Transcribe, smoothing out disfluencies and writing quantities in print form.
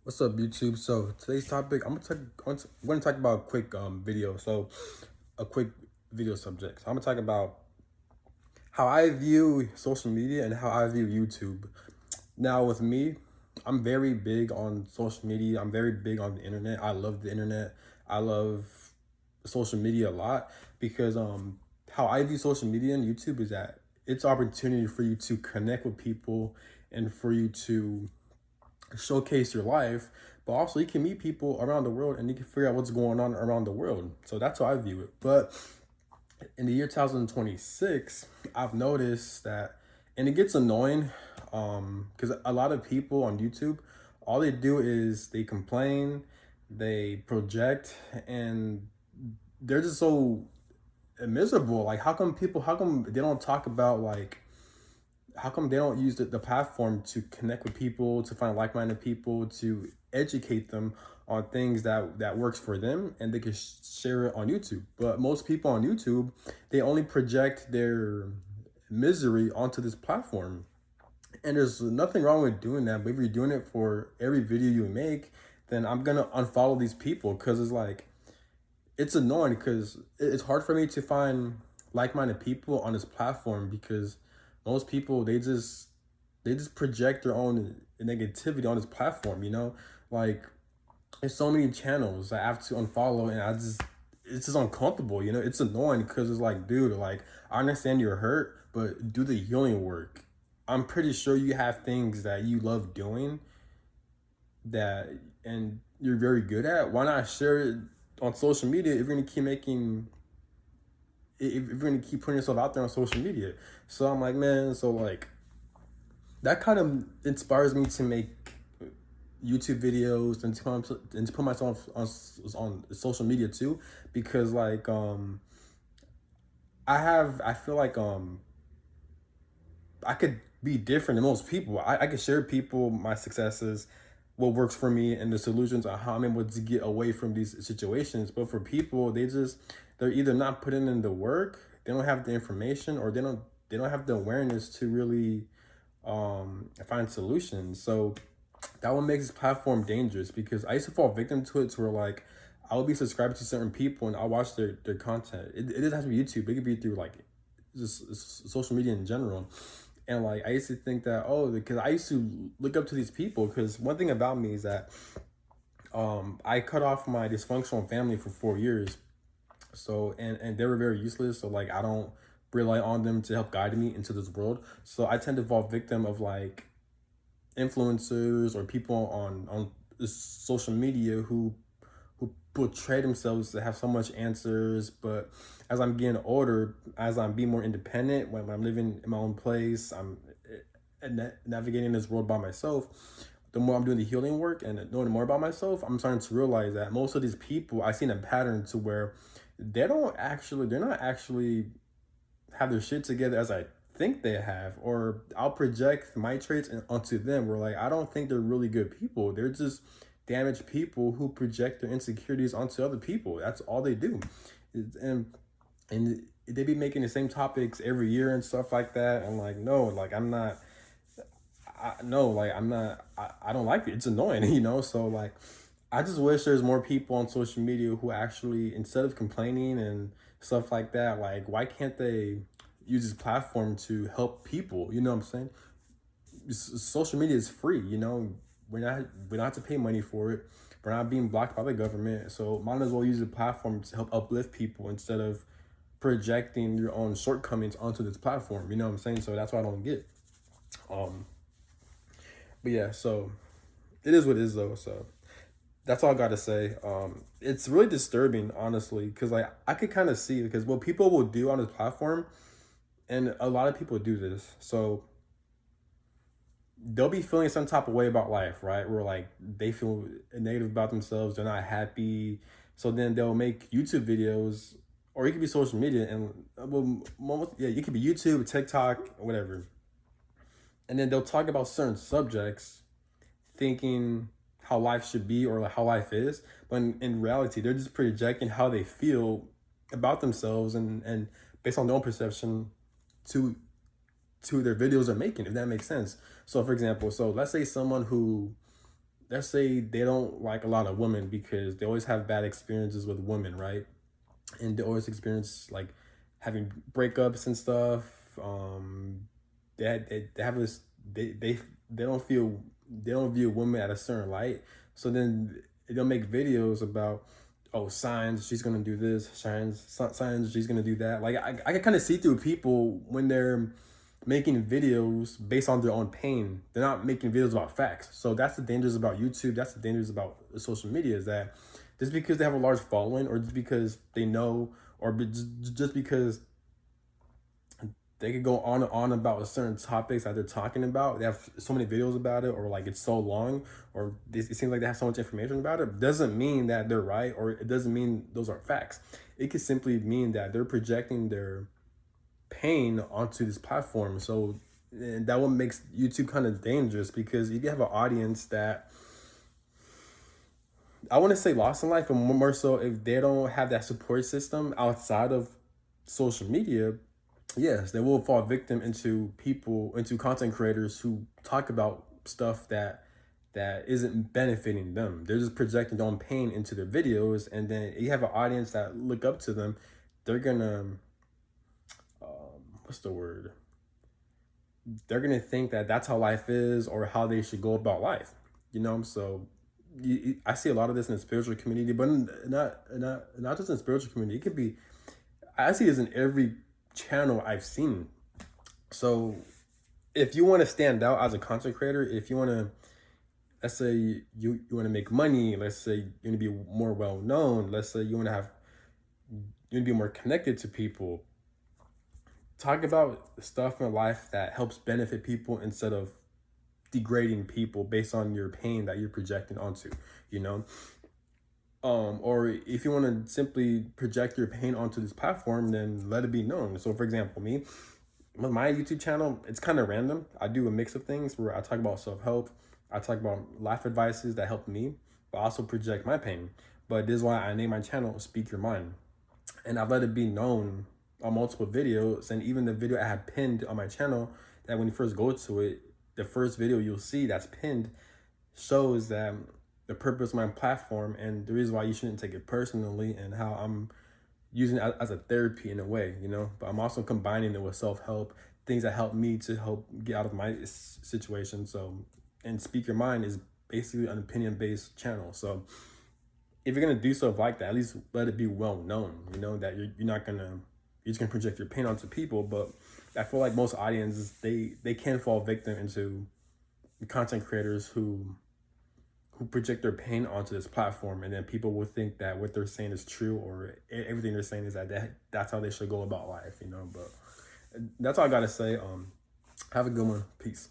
What's up, YouTube? So today's topic, I'm gonna talk about a quick video. So a quick video subject. So I'm gonna talk about how I view social media and how I view YouTube. Now with me, I'm very big on social media. I'm very big on the internet. I love the internet. I love social media a lot because how I view social media and YouTube is that it's opportunity for you to connect with people and for you to showcase your life, but also you can meet people around the world and you can figure out what's going on around the world. So that's how I view it. But in the year 2026, I've noticed that, and it gets annoying, because a lot of people on YouTube, all they do is they complain, they project, and they're just so miserable. Like, how come they don't talk about, like, how come they don't use the platform to connect with people, to find like-minded people, to educate them on things that works for them, and they can share it on YouTube? But most people on YouTube, they only project their misery onto this platform, and there's nothing wrong with doing that. But if you're doing it for every video you make, then I'm gonna unfollow these people, because it's like, it's annoying, because it's hard for me to find like-minded people on this platform, because most people, they just project their own negativity on this platform, like, there's so many channels I have to unfollow, and it's just uncomfortable, it's annoying, because it's like, dude, like, I understand you're hurt, but do the healing work. I'm pretty sure you have things that you love doing, that and you're very good at. Why not share it on social media if you're gonna keep making if you're gonna keep putting yourself out there on social media? So I'm like, man, so like, that kind of inspires me to make YouTube videos and to put myself on social media too, because like, I feel like, I could be different than most people. I could share people my successes, what works for me, and the solutions on how I'm able to get away from these situations. But for people, they're either not putting in the work, they don't have the information, or they don't have the awareness to really find solutions. So that what makes this platform dangerous, because I used to fall victim to it, to where like, I would be subscribed to certain people and I'll watch their content. It doesn't have to be YouTube. It could be through like just social media in general. And like, I used to think that, oh, because I used to look up to these people, because one thing about me is that I cut off my dysfunctional family for 4 years. So, and they were very useless. So like, I don't rely on them to help guide me into this world. So I tend to fall victim of like influencers or people on this social media who portray themselves to have so much answers. But as I'm getting older, as I'm being more independent, when I'm living in my own place, I'm navigating this world by myself. The more I'm doing the healing work and knowing more about myself, I'm starting to realize that most of these people, I've seen a pattern to where they're not actually have their shit together as I think they have, or I'll project my traits onto them. Where like, I don't think they're really good people. They're just damaged people who project their insecurities onto other people. That's all they do. And they be making the same topics every year and stuff like that. I'm like, no, like, I'm not. No, like, I'm not. I don't like it. It's annoying, So like, I just wish there's more people on social media who actually, instead of complaining and stuff like that, like, why can't they use this platform to help people? You know what I'm saying? Social media is free. We don't have to pay money for it. We're not being blocked by the government, so might as well use the platform to help uplift people instead of projecting your own shortcomings onto this platform. You know what I'm saying? So that's what I don't get. Um, but yeah, so it is what it is though. So that's all I gotta say. It's really disturbing, honestly, because like, I could kind of see, because what people will do on this platform, and a lot of people do this. So they'll be feeling some type of way about life, right? Where like, they feel negative about themselves, they're not happy. So then they'll make YouTube videos, or it could be social media, and well, yeah, it could be YouTube, TikTok, whatever. And then they'll talk about certain subjects, thinking how life should be, or like how life is, but in reality, they're just projecting how they feel about themselves, and based on their own perception to their videos they're making, if that makes sense. So for example, so let's say someone who let's say they don't like a lot of women because they always have bad experiences with women, right? And they always experience like having breakups and stuff. They have this they don't feel they don't view women at a certain light. So then they'll make videos about, oh, signs she's gonna do this, signs she's gonna do that. Like I can kind of see through people when they're making videos based on their own pain. They're not making videos about facts. So that's the dangers about YouTube. That's the dangers about social media, is that just because they have a large following, or just because they know, or just because they could go on and on about certain topics that they're talking about, they have so many videos about it, or like it's so long, or it seems like they have so much information about it, doesn't mean that they're right, or it doesn't mean those are facts. It could simply mean that they're projecting their pain onto this platform. So, and that what makes YouTube kind of dangerous, because if you have an audience that, I want to say, lost in life, but more so if they don't have that support system outside of social media, yes, they will fall victim into content creators who talk about stuff that isn't benefiting them. They're just projecting their own pain into their videos, and then you have an audience that look up to them. They're gonna, what's the word? They're gonna think that that's how life is, or how they should go about life. So I see a lot of this in the spiritual community, but not just in the spiritual community. It could be, I see this in every channel I've seen. So if you want to stand out as a content creator, if you want to, let's say you want to make money, let's say you want to be more well known, let's say you want to be more connected to people, talk about stuff in life that helps benefit people instead of degrading people based on your pain that you're projecting onto, you know? Or if you want to simply project your pain onto this platform, then let it be known. So for example, me, with my YouTube channel, it's kind of random. I do a mix of things where I talk about self-help, I talk about life advices that help me, but also project my pain. But this is why I named my channel Speak Your Mind. And I've let it be known on multiple videos, and even the video I had pinned on my channel, that when you first go to it, the first video you'll see that's pinned shows that the purpose of my platform and the reason why you shouldn't take it personally, and how I'm using it as a therapy in a way, but I'm also combining it with self-help, things that help me to help get out of my situation. So, and Speak Your Mind is basically an opinion-based channel. So if you're gonna do stuff like that, at least let it be well known, that you're just gonna project your pain onto people. But I feel like most audiences, they can fall victim into content creators who project their pain onto this platform, and then people will think that what they're saying is true, or everything they're saying is that's how they should go about life, But that's all I gotta say. Have a good one. Peace.